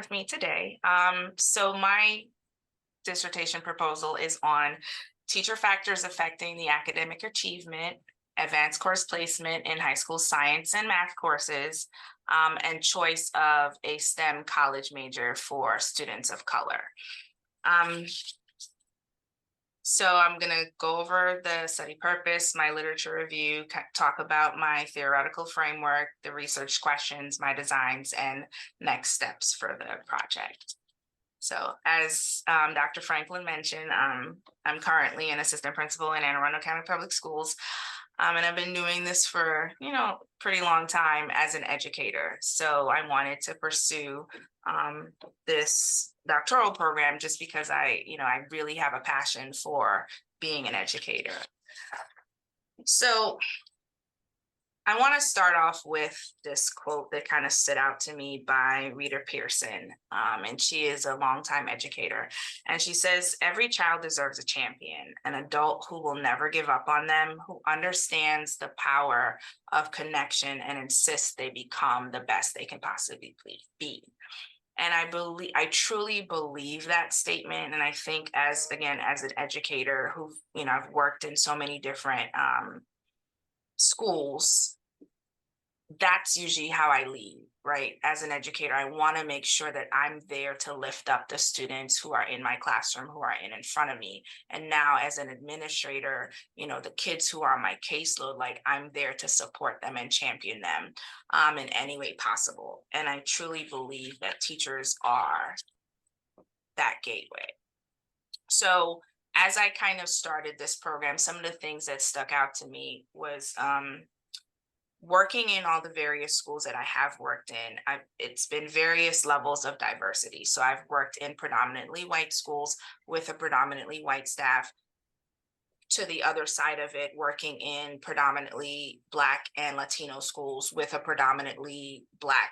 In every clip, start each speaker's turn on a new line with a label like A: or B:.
A: with me today. So my dissertation proposal is on teacher factors affecting the academic achievement, advanced course placement in high school science and math courses, and choice of a STEM college major for students of color. Um, so I'm going to go over the study purpose, my literature review, talk about my theoretical framework, the research questions, my designs, and next steps for the project. So as Dr. Franklin mentioned, I'm currently an assistant principal in Anne Arundel County Public Schools. And I've been doing this for, pretty long time as an educator. So I wanted to pursue this doctoral program just because I really have a passion for being an educator. So I want to start off with this quote that kind of stood out to me by Rita Pearson. And she is a longtime educator. And she says, every child deserves a champion, an adult who will never give up on them, who understands the power of connection and insists they become the best they can possibly be. And I truly believe that statement. And I think as an educator who, I've worked in so many different schools, that's usually how I lead, right? As an educator, I want to make sure that I'm there to lift up the students who are in my classroom, who are in front of me. And now as an administrator, the kids who are on my caseload, like I'm there to support them and champion them in any way possible. And I truly believe that teachers are that gateway. So as I kind of started this program, some of the things that stuck out to me was working in all the various schools that I have worked in. It's been various levels of diversity. So I've worked in predominantly white schools with a predominantly white staff, to the other side of it, working in predominantly Black and Latino schools with a predominantly Black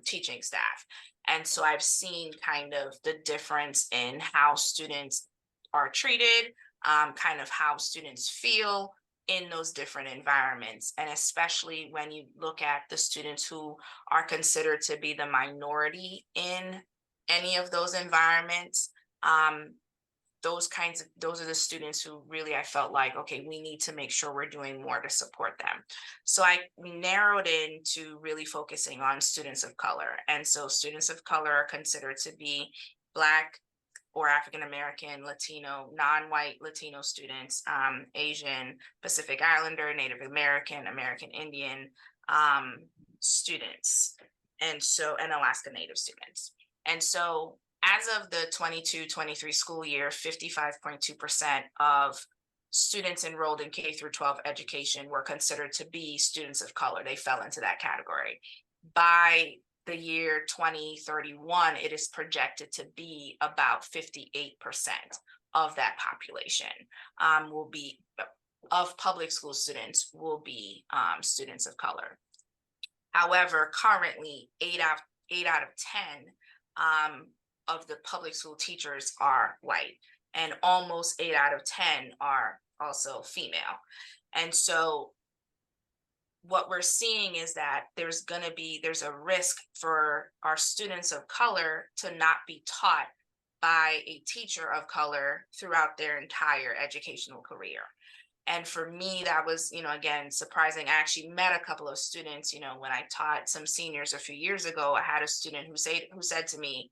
A: teaching staff. And so I've seen kind of the difference in how students are treated, kind of how students feel in those different environments. And especially when you look at the students who are considered to be the minority in any of those environments, those are the students who really I felt like, okay, we need to make sure we're doing more to support them. So I narrowed in to really focusing on students of color. And so students of color are considered to be Black or African American, Latino, non-white Latino students, Asian, Pacific Islander, Native American, American Indian students, and Alaska Native students. And so as of the 22-23 school year, 55.2% of students enrolled in K through 12 education were considered to be students of color. They fell into that category. By the year 2031, it is projected to be about 58% of that population of public school students will be students of color. However, currently, eight out of 10 of the public school teachers are white, and almost 8 out of 10 are also female. And so what we're seeing is that there's a risk for our students of color to not be taught by a teacher of color throughout their entire educational career. And for me, that was, again, surprising. I actually met a couple of students, when I taught some seniors a few years ago. I had a student who said to me,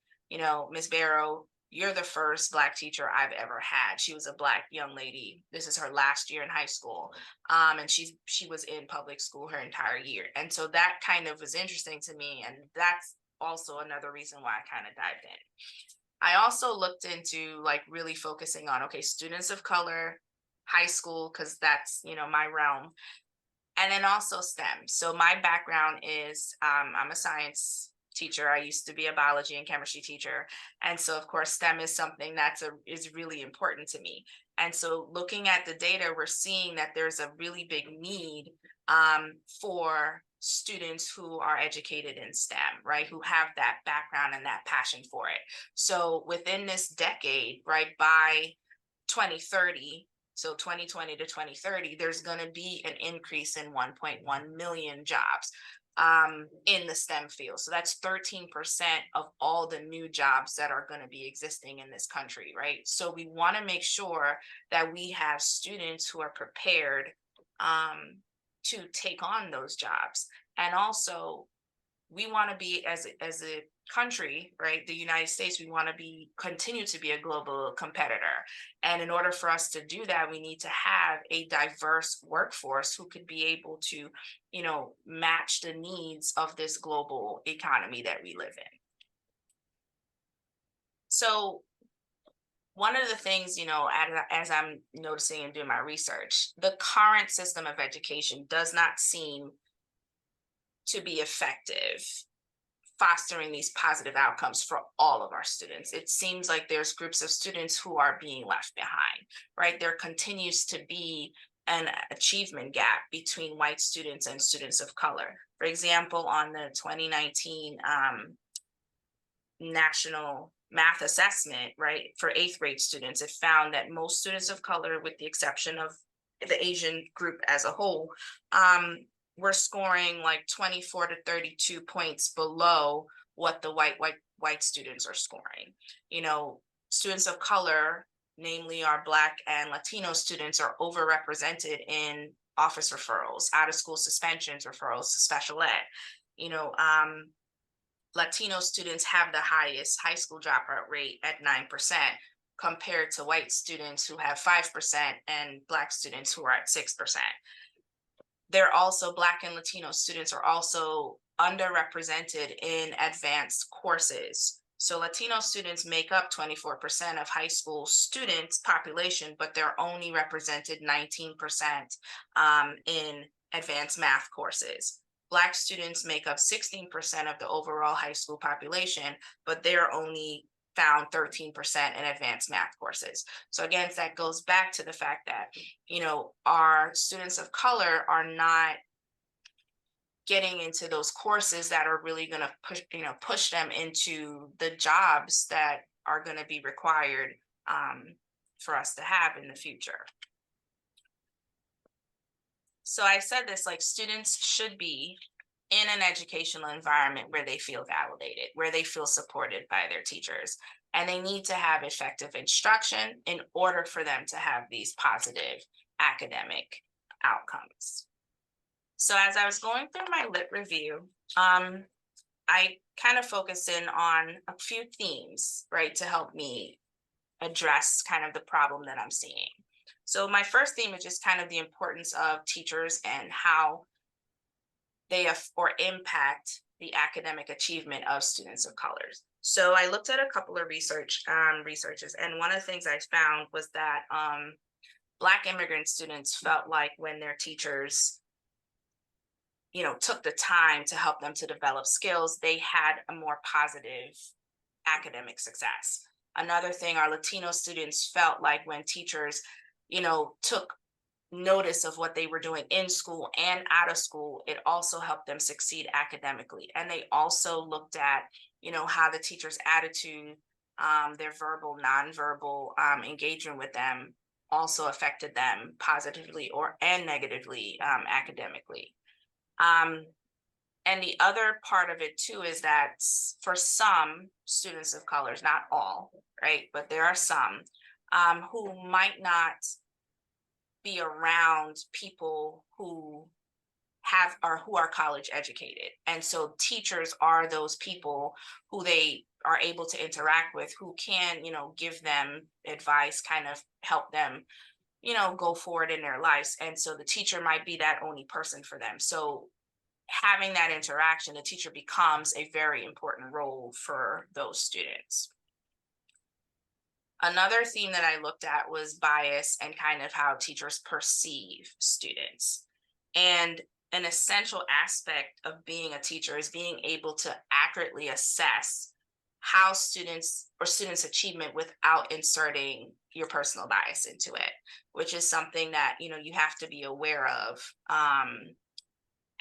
A: Miss Barrow, you're the first Black teacher I've ever had. She was a Black young lady. This is her last year in high school. And she was in public school her entire year. And so that kind of was interesting to me. And that's also another reason why I kind of dived in. I also looked into like really focusing on, okay, students of color, high school, because that's, my realm. And then also STEM. So my background is I'm a science teacher. I used to be a biology and chemistry teacher. And so of course, STEM is something is really important to me. And so looking at the data, we're seeing that there's a really big need for students who are educated in STEM, right? Who have that background and that passion for it. So within this decade, right, by 2030, so 2020 to 2030, there's going to be an increase in 1.1 million jobs. in the STEM field. So that's 13% of all the new jobs that are going to be existing in this country, right? So we want to make sure that we have students who are prepared to take on those jobs. And also, we want to be, as a country, right, the United States, we want to be continue to be a global competitor. And in order for us to do that, we need to have a diverse workforce who could be able to, match the needs of this global economy that we live in. So one of the things, as I'm noticing and doing my research, the current system of education does not seem to be effective fostering these positive outcomes for all of our students. It seems like there's groups of students who are being left behind, right? There continues to be an achievement gap between white students and students of color. For example, on the 2019 National Math Assessment, right, for 8th grade students, it found that most students of color, with the exception of the Asian group as a whole, we're scoring like 24 to 32 points below what the white students are scoring. Students of color, namely our Black and Latino students, are overrepresented in office referrals, out of school suspensions, referrals to special ed. Latino students have the highest high school dropout rate at 9%, compared to white students who have 5% and Black students who are at 6%. They're also, Black and Latino students are also underrepresented in advanced courses. So Latino students make up 24% of high school students population, but they're only represented 19% in advanced math courses. Black students make up 16% of the overall high school population, but they're only found 13% in advanced math courses. So again, that goes back to the fact that, our students of color are not getting into those courses that are really going to push them into the jobs that are going to be required for us to have in the future. So I said this, like, students should be in an educational environment where they feel validated, where they feel supported by their teachers, and they need to have effective instruction in order for them to have these positive academic outcomes. So as I was going through my lit review, I kind of focused in on a few themes, right, to help me address kind of the problem that I'm seeing. So my first theme is just kind of the importance of teachers and how they impact the academic achievement of students of colors. So I looked at a couple of researches, and one of the things I found was that Black immigrant students felt like when their teachers, took the time to help them to develop skills, they had a more positive academic success. Another thing, our Latino students felt like when teachers, took notice of what they were doing in school and out of school, it also helped them succeed academically. And they also looked at, how the teacher's attitude, their verbal, nonverbal engagement with them also affected them positively and negatively academically. And the other part of it too is that for some students of colors, not all, right, but there are some who might not be around people who are college educated. And so teachers are those people who they are able to interact with, who can, give them advice, kind of help them, go forward in their lives. And so the teacher might be that only person for them. So having that interaction, the teacher becomes a very important role for those students. Another theme that I looked at was bias and kind of how teachers perceive students. And an essential aspect of being a teacher is being able to accurately assess how students' achievement without inserting your personal bias into it, which is something that, you have to be aware of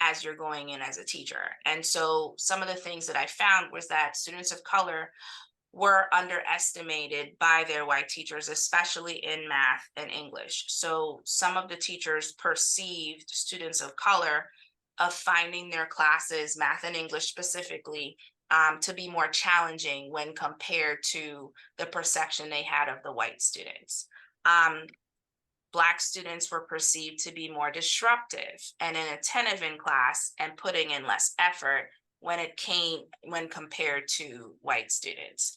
A: as you're going in as a teacher. And so some of the things that I found was that students of color were underestimated by their white teachers, especially in math and English. So some of the teachers perceived students of color of finding their classes, math and English specifically, to be more challenging when compared to the perception they had of the white students. Um, Black students were perceived to be more disruptive and inattentive in class and putting in less effort when compared to white students.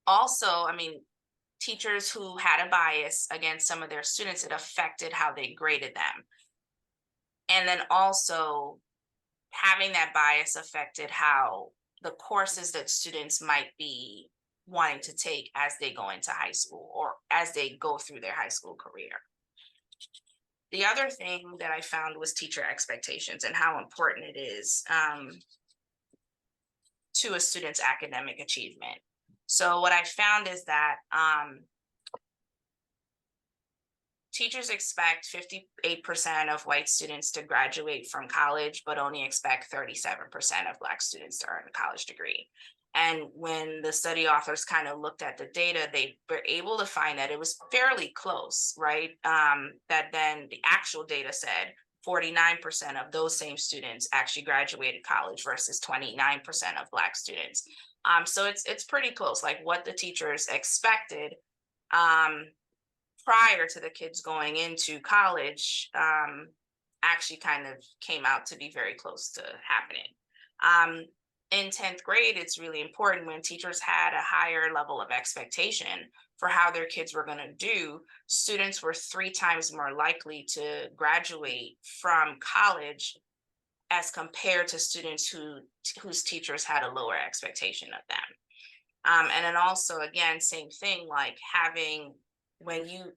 A: Also, I mean, teachers who had a bias against some of their students, it affected how they graded them. And then also having that bias affected how the courses that students might be wanting to take as they go into high school or as they go through their high school career. The other thing that I found was teacher expectations and how important it is to a student's academic achievement. So what I found is that teachers expect 58% of white students to graduate from college, but only expect 37% of Black students to earn a college degree. And when the study authors kind of looked at the data, they were able to find that it was fairly close, right? That then the actual data said 49% of those same students actually graduated college versus 29% of Black students. So it's pretty close, like what the teachers expected prior to the kids going into college actually kind of came out to be very close to happening. In 10th grade, it's really important when teachers had a higher level of expectation for how their kids were going to do. Students were 3 times more likely to graduate from college as compared to students whose teachers had a lower expectation of them. And then also, again, same thing, like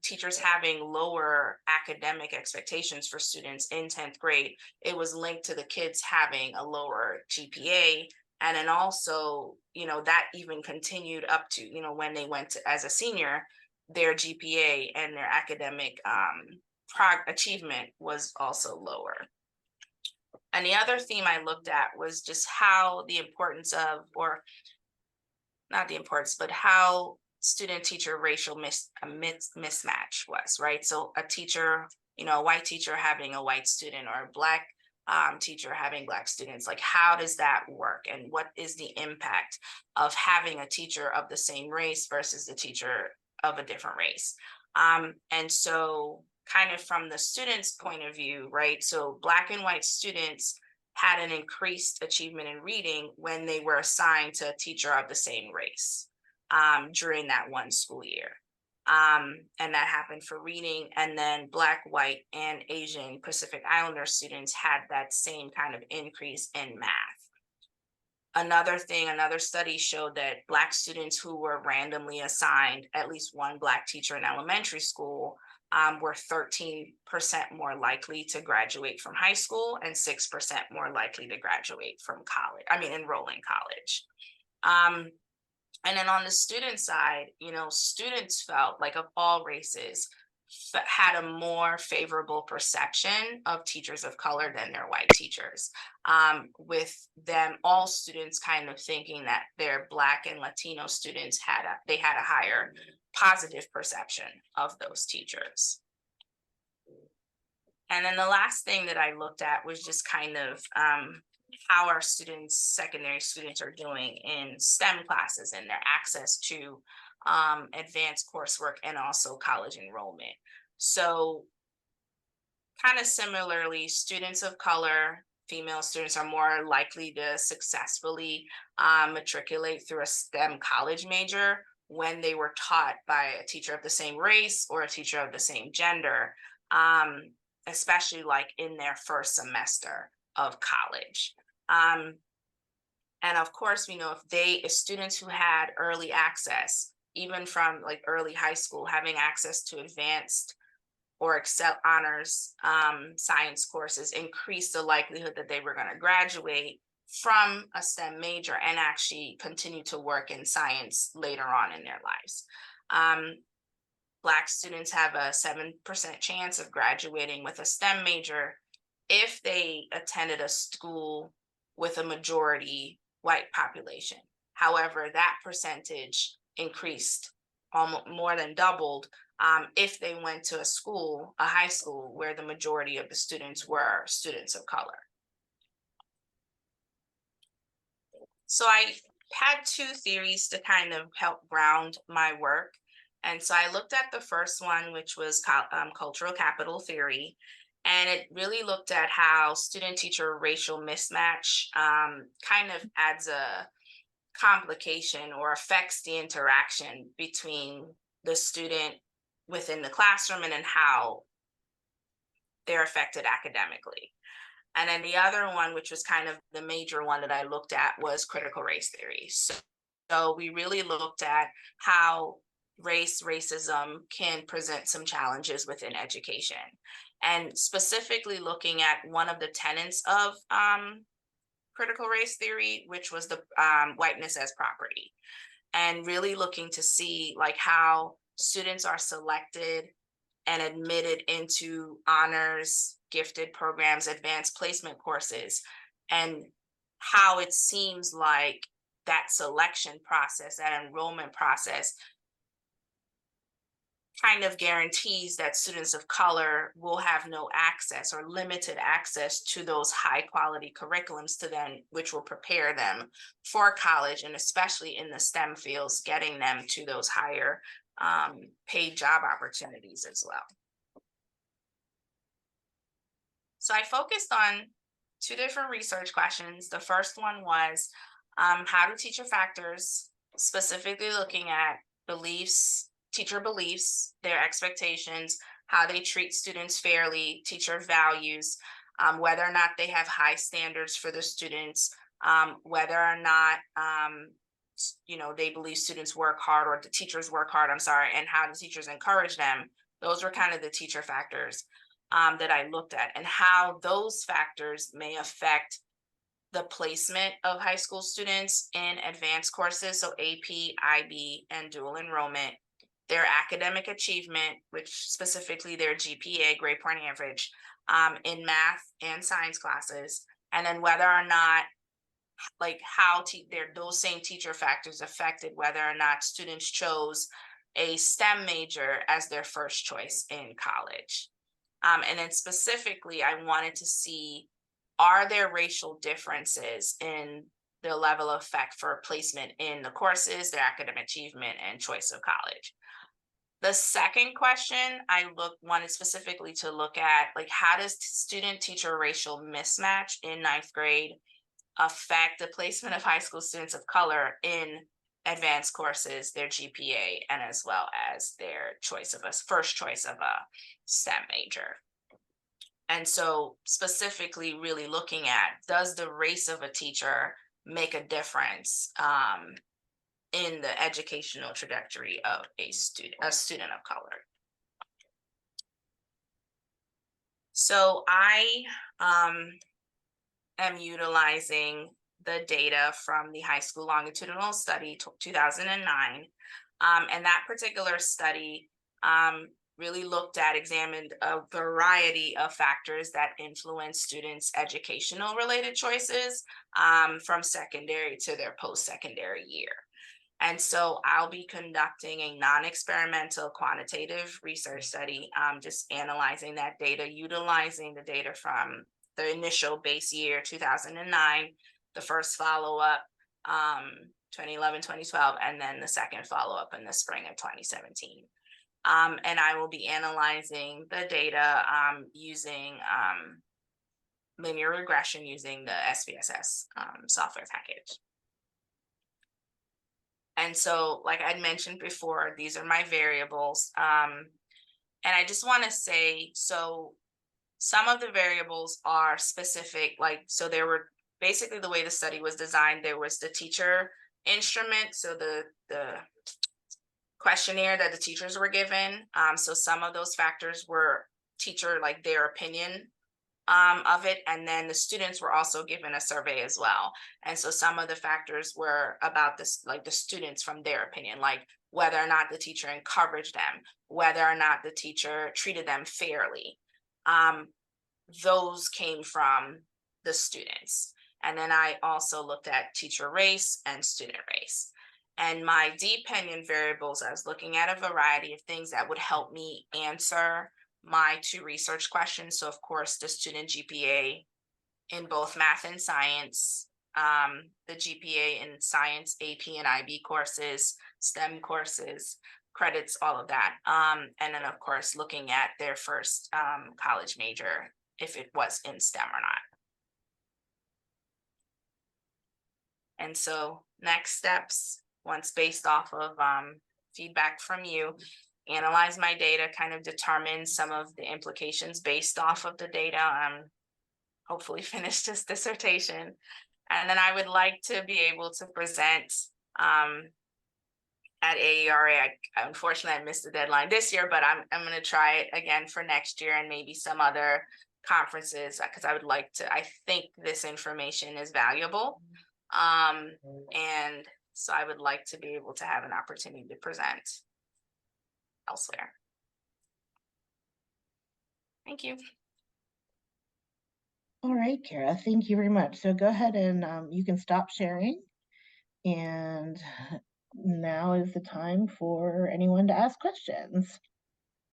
A: teachers having lower academic expectations for students in 10th grade, it was linked to the kids having a lower GPA. And then also, that even continued up to, when they went to, as a senior, their GPA and their academic achievement was also lower. And the other theme I looked at was just how the importance of, or not the importance, but how student-teacher racial mismatch was, right? So a teacher, a white teacher having a white student, or a Black teacher having Black students, like how does that work? And what is the impact of having a teacher of the same race versus the teacher of a different race? And so kind of from the student's point of view, right? So Black and white students had an increased achievement in reading when they were assigned to a teacher of the same race during that one school year. And that happened for reading. And then Black, white, and Asian Pacific Islander students had that same kind of increase in math. Another study showed that Black students who were randomly assigned at least one Black teacher in elementary school were 13% more likely to graduate from high school and 6% more likely to graduate from enroll in college. And then on the student side, students felt like, of all races, had a more favorable perception of teachers of color than their white teachers, with them, all students kind of thinking that their Black and Latino students had a higher positive perception of those teachers. And then the last thing that I looked at was just kind of how our students, secondary students, are doing in STEM classes and their access to advanced coursework and also college enrollment. So kind of similarly, students of color, female students, are more likely to successfully matriculate through a STEM college major when they were taught by a teacher of the same race or a teacher of the same gender, especially like in their first semester of college. And of course, if students who had early access, even from like early high school, having access to advanced or Excel honors science courses, increased the likelihood that they were going to graduate from a STEM major and actually continue to work in science later on in their lives. Black students have a 7% chance of graduating with a STEM major if they attended a school with a majority white population. However, that percentage increased, almost more than doubled if they went to a high school where the majority of the students were students of color. So I had two theories to kind of help ground my work. And so I looked at the first one, which was cultural capital theory. And it really looked at how student teacher racial mismatch kind of adds a complication or affects the interaction between the student within the classroom and then how they're affected academically. And then the other one, which was kind of the major one that I looked at, was critical race theory. So we really looked at how racism can present some challenges within education. And specifically looking at one of the tenets of critical race theory, which was the whiteness as property. And really looking to see like how students are selected and admitted into honors, gifted programs, advanced placement courses, and how it seems like that selection process, that enrollment process, kind of guarantees that students of color will have no access or limited access to those high quality curriculums to them, which will prepare them for college, and especially in the STEM fields, getting them to those higher paid job opportunities as well. So I focused on two different research questions. The first one was how do teacher factors, specifically looking at beliefs, teacher beliefs, their expectations, how they treat students fairly, teacher values, whether or not they have high standards for the students, whether or not they believe students work hard or the teachers work hard, and how the teachers encourage them. Those were kind of the teacher factors that I looked at, and how those factors may affect the placement of high school students in advanced courses, so AP, IB, and dual enrollment, their academic achievement, which specifically their GPA, grade point average, in math and science classes, and then whether or not like how those same teacher factors affected whether or not students chose a STEM major as their first choice in college. And then specifically, I wanted to see, are there racial differences in the level of effect for placement in the courses, their academic achievement, and choice of college? The second question I wanted specifically to look at, like, how does student-teacher racial mismatch in ninth grade affect the placement of high school students of color in advanced courses, their GPA, and as well as their first choice of a STEM major. And so specifically really looking at, does the race of a teacher make a difference in the educational trajectory of a student of color? So I am utilizing the data from the high school longitudinal study 2009. And that particular study really examined a variety of factors that influence students' educational related choices from secondary to their post-secondary year. And so I'll be conducting a non-experimental quantitative research study, just analyzing that data, utilizing the data from the initial base year, 2009, the first follow-up, 2011, 2012, and then the second follow-up in the spring of 2017. And I will be analyzing the data using linear regression using the SPSS software package. And so, like I'd mentioned before, these are my variables. And I just want to say, so some of the variables are specific, so there were basically the way the study was designed, there was the teacher instrument, so the questionnaire that the teachers were given. So some of those factors were teacher, like their opinion of it, and then the students were also given a survey as well. And so some of the factors were about this, like the students from their opinion, like whether or not the teacher encouraged them, whether or not the teacher treated them fairly. Those came from the students. And then I also looked at teacher race and student race. And my dependent variables, I was looking at a variety of things that would help me answer my two research questions. So of course, the student GPA in both math and science, the GPA in science, AP and IB courses, STEM courses, credits, all of that. And then of course, looking at their first college major, if it was in STEM or not. And so next steps, once based off of feedback from you, analyze my data, kind of determine some of the implications based off of the data, hopefully finish this dissertation. And then I would like to be able to present at AERA. Unfortunately, I missed the deadline this year, but I'm going to try it again for next year and maybe some other conferences, because I would like to, I think this information is valuable. And so I would like to be able to have an opportunity to present elsewhere. Thank you.
B: All right, Kara, thank you very much. So go ahead and you can stop sharing. And now is the time for anyone to ask questions.